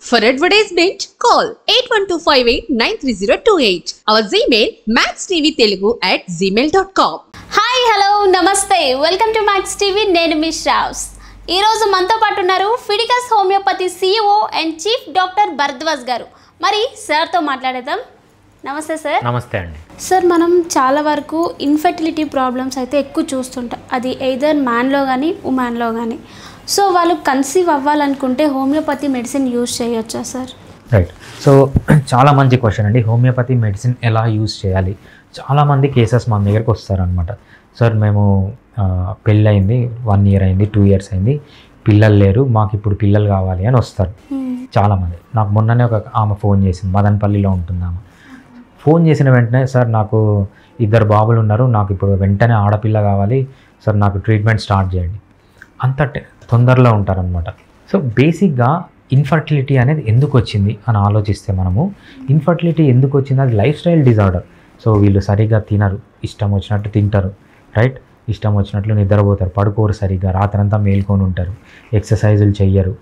For advertisement, call 8125893028. Our Gmail maxtvtelugu@gmail.com. Hi hello నమస్తే, welcome to max TV. నేను మీ శ్రావ్స్. ఈరోజు మనతో పాటు ఉన్నారు Fidicus homeopathy CEO and chief doctor Bharadwaj గారు. మరి సార్తో మాట్లాడేద్దాం. నమస్తే సార్. నమస్తే అండి. సార్, మనం చాలా వరకు ఇన్ఫెర్టిలిటీ ప్రాబ్లమ్స్ అయితే ఎక్కువ చూస్తుంటాం. అది ఎయిదర్ మ్యాన్లో కానీ ఉమెన్లో కానీ. సో వాళ్ళు కన్సీవ్ అవ్వాలనుకుంటే హోమియోపతి మెడిసిన్ యూజ్ చేయొచ్చా సార్? రైట్. సో చాలా మంచి క్వశ్చన్ అండి. హోమియోపతి మెడిసిన్ ఎలా యూజ్ చేయాలి? చాలామంది కేసెస్ మన దగ్గరికి వస్తారనమాట. సార్, మేము పెళ్ళయింది, 1 year అయింది, 2 years అయింది, పిల్లలు లేరు, మాకు ఇప్పుడు పిల్లలు కావాలి అని వస్తారు చాలామంది. నాకు మొన్ననే ఒక ఆమె ఫోన్ చేసింది, మదనపల్లిలో ఉంటుంది ఆమె. ఫోన్ చేసిన వెంటనే, సార్ నాకు 2 బాబులు ఉన్నారు, నాకు ఇప్పుడు వెంటనే ఆడపిల్ల కావాలి సార్, నాకు ట్రీట్మెంట్ స్టార్ట్ చేయండి, అంత తొందరలో ఉంటారనమాట. సో బేసిక్గా ఇన్ఫర్టిలిటీ అనేది ఎందుకు వచ్చింది అని ఆలోచిస్తే, మనము ఇన్ఫర్టిలిటీ ఎందుకు వచ్చింది, అది లైఫ్ స్టైల్ డిజార్డర్. సో వీళ్ళు సరిగ్గా తినరు, ఇష్టం వచ్చినట్టు తింటారు, రైట్, ఇష్టం వచ్చినట్లు నిద్రపోతారు, పడుకోరు సరిగ్గా, రాత్రంతా మేల్కొని ఉంటారు, ఎక్సర్సైజులు చెయ్యరు,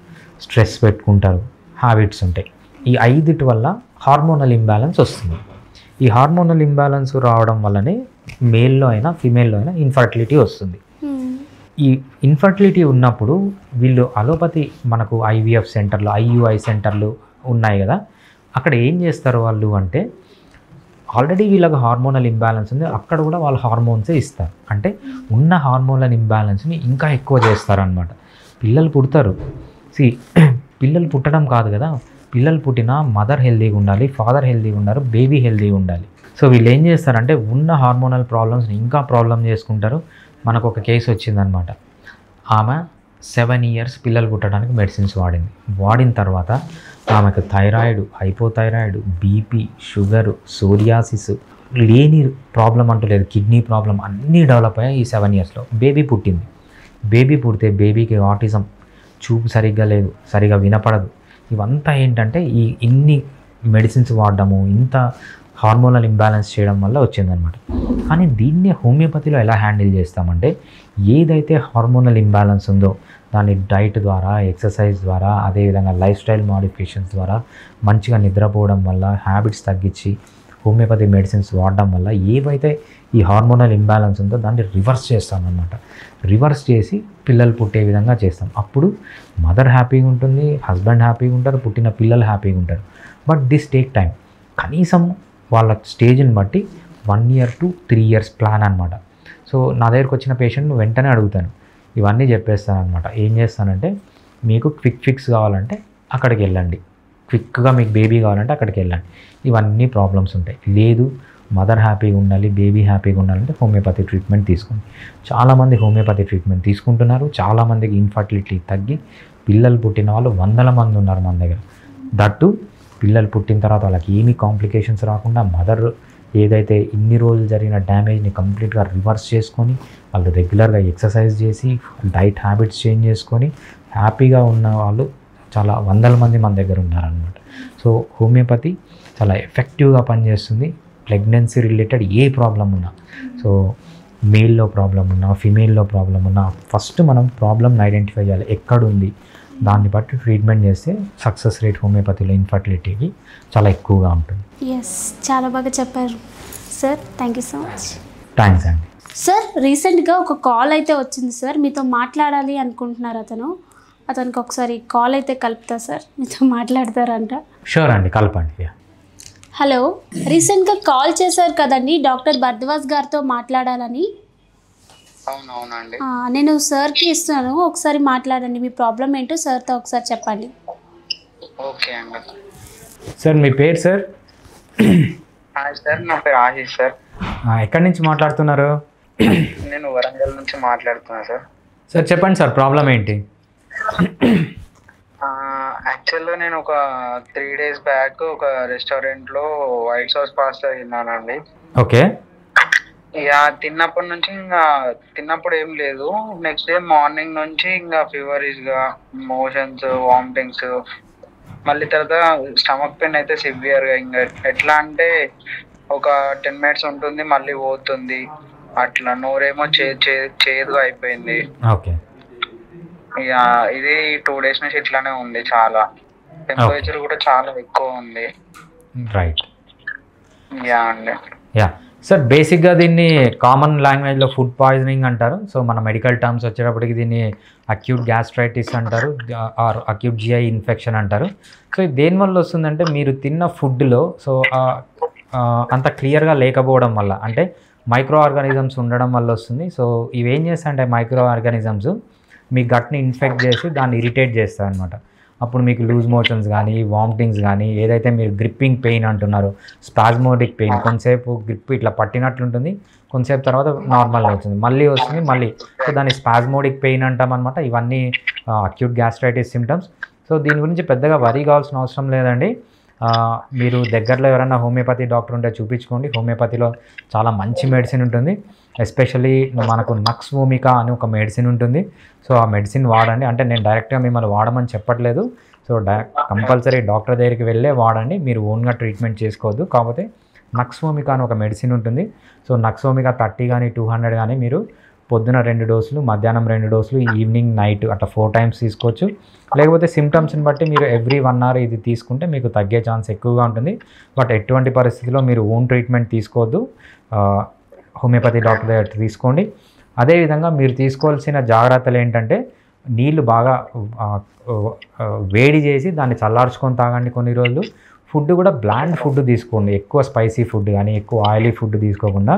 స్ట్రెస్ పెట్టుకుంటారు, హ్యాబిట్స్ ఉంటాయి. ఈ 5 వల్ల హార్మోనల్ ఇంబ్యాలెన్స్ వస్తుంది. ఈ హార్మోనల్ ఇంబ్యాలెన్స్ రావడం వల్లనే మేల్లో అయినా ఫిమేల్లో అయినా ఇన్ఫర్టిలిటీ వస్తుంది. ఈ ఇన్ఫర్టిలిటీ ఉన్నప్పుడు వీళ్ళు అలోపతి, మనకు IVF సెంటర్లు, IUI సెంటర్లు ఉన్నాయి కదా, అక్కడ ఏం చేస్తారు వాళ్ళు అంటే, ఆల్రెడీ వీళ్ళకి హార్మోనల్ ఇంబ్యాలెన్స్ ఉంది, అక్కడ కూడా వాళ్ళు హార్మోన్సే ఇస్తారు. అంటే ఉన్న హార్మోనల్ ఇంబ్యాలెన్స్ని ఇంకా ఎక్కువ చేస్తారనమాట. పిల్లలు పుడతారు, పిల్లలు పుట్టడం కాదు కదా, పిల్లలు పుట్టినా మదర్ హెల్తీగా ఉండాలి, ఫాదర్ హెల్తీగా ఉండాలి, బేబీ హెల్తీగా ఉండాలి. సో వీళ్ళు ఏం చేస్తారంటే ఉన్న హార్మోనల్ ప్రాబ్లమ్స్ని ఇంకా ప్రాబ్లం చేసుకుంటారు. మనకు ఒక కేసు వచ్చిందనమాట. ఆమె 7 years పిల్లలు పుట్టడానికి మెడిసిన్స్ వాడిన తర్వాత ఆమెకు thyroid, hypothyroid, BP, sugar, psoriasis, లేని ప్రాబ్లం అంటూ లేదు, కిడ్నీ ప్రాబ్లం అన్నీ డెవలప్ అయ్యాయి ఈ 7 yearsలో. బేబీ పుట్టింది. బేబీ పుడితే బేబీకి ఆటిజం, చూపు సరిగ్గా లేదు, సరిగ్గా వినపడదు. ఇవంతా ఏంటంటే ఇన్ని మెడిసిన్స్ వాడడము, ఇంత హార్మోనల్ ఇంబ్యాలెన్స్ చేయడం వల్ల వచ్చిందనమాట. కానీ దీన్ని హోమియోపతిలో ఎలా హ్యాండిల్ చేస్తామంటే, ఏదైతే హార్మోనల్ ఇంబ్యాలెన్స్ ఉందో దాన్ని డైట్ ద్వారా, ఎక్సర్సైజ్ ద్వారా, అదేవిధంగా లైఫ్ స్టైల్ మోడిఫికేషన్స్ ద్వారా, మంచిగా నిద్రపోవడం వల్ల, హ్యాబిట్స్ తగ్గించి హోమియోపతి మెడిసిన్స్ వాడడం వల్ల ఏవైతే ఈ హార్మోనల్ ఇంబ్యాలెన్స్ ఉందో దాన్ని రివర్స్ చేస్తామన్నమాట. రివర్స్ చేసి పిల్లలు పుట్టే విధంగా చేస్తాం. అప్పుడు మదర్ హ్యాపీగా ఉంటుంది, హస్బెండ్ హ్యాపీగా ఉంటారు, పుట్టిన పిల్లలు హ్యాపీగా ఉంటారు. But this take time. కనీసం వాళ్ళ స్టేజ్ని బట్టి 1 year to 3 years ప్లాన్ అనమాట. సో నా దగ్గరకు వచ్చిన పేషెంట్ను వెంటనే అడుగుతాను, ఇవన్నీ చెప్పేస్తాను అనమాట. ఏం చేస్తానంటే, మీకు క్విక్ ఫిక్స్ కావాలంటే అక్కడికి వెళ్ళండి, క్విక్గా మీకు బేబీ కావాలంటే అక్కడికి వెళ్ళండి, ఇవన్నీ ప్రాబ్లమ్స్ ఉంటాయి. లేదు మదర్ హ్యాపీగా ఉండాలి, బేబీ హ్యాపీగా ఉండాలంటే హోమియోపతి ట్రీట్మెంట్ తీసుకోండి. చాలామంది హోమియోపతి ట్రీట్మెంట్ తీసుకుంటున్నారు. చాలామందికి ఇన్ఫర్టిలిటీ తగ్గి పిల్లలు పుట్టిన వాళ్ళు 100 మంది ఉన్నారు మన దగ్గర. దట్టు పిల్లలు పుట్టిన తర్వాత వాళ్ళకి ఏమీ కాంప్లికేషన్స్ రాకుండా, మదర్ ఏదైతే ఇన్ని రోజులు జరిగిన డ్యామేజ్ని కంప్లీట్గా రివర్స్ చేసుకొని, వాళ్ళు రెగ్యులర్గా ఎక్సర్సైజ్ చేసి, డైట్ హ్యాబిట్స్ చేంజ్ చేసుకొని హ్యాపీగా ఉన్న వాళ్ళు చాలా 100 మంది మన దగ్గర ఉన్నారనమాట. సో హోమియోపతి చాలా ఎఫెక్టివ్గా పనిచేస్తుంది. ప్రెగ్నెన్సీ రిలేటెడ్ ఏ ప్రాబ్లం ఉన్నా, సో మేల్లో ప్రాబ్లం ఉన్నా, ఫిమేల్లో ప్రాబ్లం ఉన్నా, ఫస్ట్ మనం ప్రాబ్లమ్ని ఐడెంటిఫై చేయాలి, ఎక్కడుంది, దాన్ని బట్టి ట్రీట్మెంట్ చేస్తే సక్సెస్ రేట్ హోమియోపతిలో ఇన్ఫర్టిలిటీకి చాలా ఎక్కువగా ఉంటుంది. ఎస్, చాలా బాగా చెప్పారు sir. Thank you so much. Thanks అండి. సార్, రీసెంట్గా ఒక కాల్ అయితే వచ్చింది సార్, మీతో మాట్లాడాలి అనుకుంటున్నారు అతనికి ఒకసారి కాల్ అయితే కలుపుతా సార్, మీతో మాట్లాడతారంట. షూర్ అండి, కలపండి. హలో, రీసెంట్గా కాల్ చేశారు కదండి, డాక్టర్ భరద్వాజ్ గారితో మాట్లాడాలని. అవునవునండి. నేను సార్కి ఇస్తున్నాను, ఒకసారి మాట్లాడండి, మీ ప్రాబ్లం ఏంటో సార్తో ఒకసారి చెప్పండి. ఓకే అండి. సార్, మీ పేరు సార్? హాయ్ సార్, నా పేరు ఆశీష్ సార్. ఎక్కడి నుంచి మాట్లాడుతున్నారు? నేను వరంగల్ నుంచి మాట్లాడుతున్నా సార్. సార్ చెప్పండి సార్, ప్రాబ్లం ఏంటి? యాక్చువల్గా నేను ఒక 3 days బ్యాక్ ఒక రెస్టారెంట్లో వైట్ సాస్ పాస్తా తిన్నానండి. ఓకే. ఇక తిన్నప్పుడు ఏం లేదు, నెక్స్ట్ డే మార్నింగ్ నుంచి ఇంకా ఫీవరిష్గా, మోషన్స్, వామిటింగ్స్, మళ్ళీ తర్వాత స్టమక్ పెయిన్ అయితే సివియర్గా. ఇంకా ఎట్లా అంటే ఒక 10 minutes ఉంటుంది, మళ్ళీ పోతుంది, అట్లా నోరేమో చేదుగా అయిపోయింది. ఓకే. ఇక ఇది 2 days నుంచి ఇట్లానే ఉంది చాలా. టెంపరేచర్ కూడా చాలా ఎక్కువ ఉంది. రైట్. యా అండి. యా సార్, బేసిక్గా దీన్ని కామన్ లాంగ్వేజ్లో ఫుడ్ పాయిజనింగ్ అంటారు. సో మన మెడికల్ టర్మ్స్ వచ్చేటప్పటికి దీన్ని అక్యూట్ గ్యాస్ట్రైటిస్ అంటారు, ఆర్ అక్యూట్ జిఐ ఇన్ఫెక్షన్ అంటారు. సో ఇది దేనివల్ల వస్తుందంటే మీరు తిన్న ఫుడ్లో సో అంత క్లియర్గా లేకపోవడం వల్ల, అంటే మైక్రో ఆర్గానిజమ్స్ ఉండడం వల్ల వస్తుంది. సో ఇవేం చేస్తాయంటే మైక్రో ఆర్గానిజమ్స్ మీ గట్ని ఇన్ఫెక్ట్ చేసి దాన్ని ఇరిటేట్ చేస్తాయి అనమాట. అప్పుడు మీకు లూజ్ మోషన్స్ కానీ, వామిటింగ్స్ కానీ, ఏదైతే మీరు గ్రిప్పింగ్ పెయిన్ అంటున్నారో స్పాజ్మోడిక్ పెయిన్, కొంతసేపు గ్రిప్ ఇట్లా పట్టినట్లుంటుంది, కొంతసేపు తర్వాత నార్మల్గా అవుతుంది, మళ్ళీ వస్తుంది మళ్ళీ. సో దాన్ని స్పాజ్మోడిక్ పెయిన్ అంటాం అనమాట. ఇవన్నీ అక్యూట్ గ్యాస్ట్రైటిస్ సిమ్టమ్స్. సో దీని గురించి పెద్దగా వరీ కావాల్సిన అవసరం లేదండి. మీరు దగ్గరలో ఎవరైనా హోమియోపతి డాక్టర్ ఉంటే చూపించుకోండి. హోమియోపతిలో చాలా మంచి మెడిసిన్ ఉంటుంది. ఎస్పెషల్లీ మనకు నక్స్ వోమికా అని ఒక మెడిసిన్ ఉంటుంది. సో ఆ మెడిసిన్ వాడండి. అంటే నేను డైరెక్ట్గా మిమ్మల్ని వాడమని చెప్పట్లేదు. సో కంపల్సరీ డాక్టర్ దగ్గరికి వెళ్ళే వాడండి, మీరు ఓన్గా ట్రీట్మెంట్ చేసుకోవద్దు. కాకపోతే నక్స్ వోమికా అని ఒక మెడిసిన్ ఉంటుంది. సో నక్స్ వోమికా 30 కానీ 200 కానీ మీరు పొద్దున 2 డోసులు, మధ్యాహ్నం 2 డోసులు, ఈవినింగ్ నైట్ అట్లా 4 టైమ్స్ తీసుకోవచ్చు. లేకపోతే సిమ్టమ్స్ని బట్టి మీరు ఎవ్రీ 1 అవర్ ఇది తీసుకుంటే మీకు తగ్గే ఛాన్స్ ఎక్కువగా ఉంటుంది. బట్ ఎటువంటి పరిస్థితిలో మీరు ఓన్ ట్రీట్మెంట్ తీసుకోవద్దు, హోమియోపతి డాక్టర్ దగ్గర తీసుకోండి. అదేవిధంగా మీరు తీసుకోవాల్సిన జాగ్రత్తలు ఏంటంటే నీళ్ళు బాగా వేడి చేసి దాన్ని చల్లార్చుకొని తాగండి కొన్ని రోజులు. ఫుడ్ కూడా బ్లాండ్ ఫుడ్ తీసుకోండి, ఎక్కువ స్పైసీ ఫుడ్ కానీ ఎక్కువ ఆయిలీ ఫుడ్ తీసుకోకుండా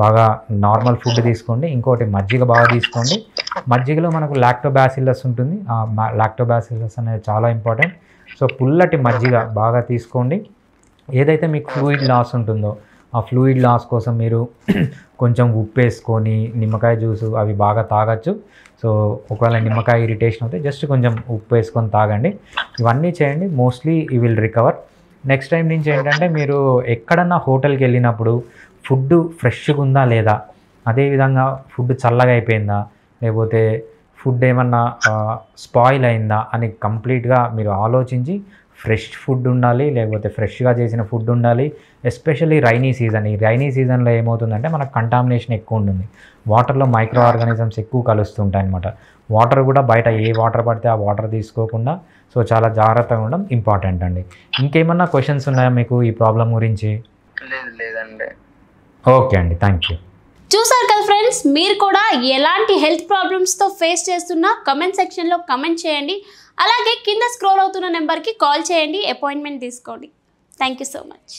బాగా నార్మల్ ఫుడ్ తీసుకోండి. ఇంకోటి మజ్జిగ బాగా తీసుకోండి. మజ్జిగలో మనకు లాక్టోబాసిల్లస్ ఉంటుంది, ఆ లాక్టోబాసిల్లస్ అనేది చాలా ఇంపార్టెంట్. సో పుల్లటి మజ్జిగ బాగా తీసుకోండి. ఏదైతే మీకు ఫ్లూయిడ్ లాస్ ఉంటుందో ఆ ఫ్లూయిడ్ లాస్ కోసం మీరు కొంచెం ఉప్పు వేసుకొని నిమ్మకాయ జ్యూసు అవి బాగా తాగొచ్చు. సో ఒకవేళ నిమ్మకాయ ఇరిటేషన్ అయితే జస్ట్ కొంచెం ఉప్పు వేసుకొని తాగండి. ఇవన్నీ చేయండి, మోస్ట్లీ ఈ విల్ రికవర్. నెక్స్ట్ టైం నుంచి ఏంటంటే మీరు ఎక్కడన్నా హోటల్కి వెళ్ళినప్పుడు ఫుడ్ ఫ్రెష్గా ఉందా లేదా, అదేవిధంగా ఫుడ్ చల్లగా అయిపోయిందా, లేకపోతే ఫుడ్ ఏమన్నా స్పాయిల్ అయిందా అని కంప్లీట్గా మీరు ఆలోచించి ఫ్రెష్ ఫుడ్ ఉండాలి, లేకపోతే ఫ్రెష్గా చేసిన ఫుడ్ ఉండాలి. ఎస్పెషల్లీ రైనీ సీజన్, ఈ రైనీ సీజన్లో ఏమవుతుందంటే మనకు కంటామినేషన్ ఎక్కువ ఉంటుంది. వాటర్లో మైక్రో ఆర్గానిజమ్స్ ఎక్కువ కలుస్తుంటాయి అనమాట. వాటర్ కూడా బయట ఏ వాటర్ పడితే ఆ వాటర్ తీసుకోకుండా సో చాలా జాగ్రత్తగా ఉండడం ఇంపార్టెంట్ అండి. ఇంకేమన్నా క్వశ్చన్స్ ఉన్నాయా మీకు ఈ ప్రాబ్లం గురించి? లేదండి. ఓకే అండి, థ్యాంక్ యూ. చూసారు కదా ఫ్రెండ్స్, మీరు కూడా ఎలాంటి హెల్త్ ప్రాబ్లమ్స్తో ఫేస్ చేస్తున్నా కమెంట్ సెక్షన్లో కమెంట్ చేయండి. అలాగే కింద స్క్రోల్ అవుతున్న నెంబర్కి కాల్ చేయండి, అపాయింట్మెంట్ తీసుకోండి. Thank you so much.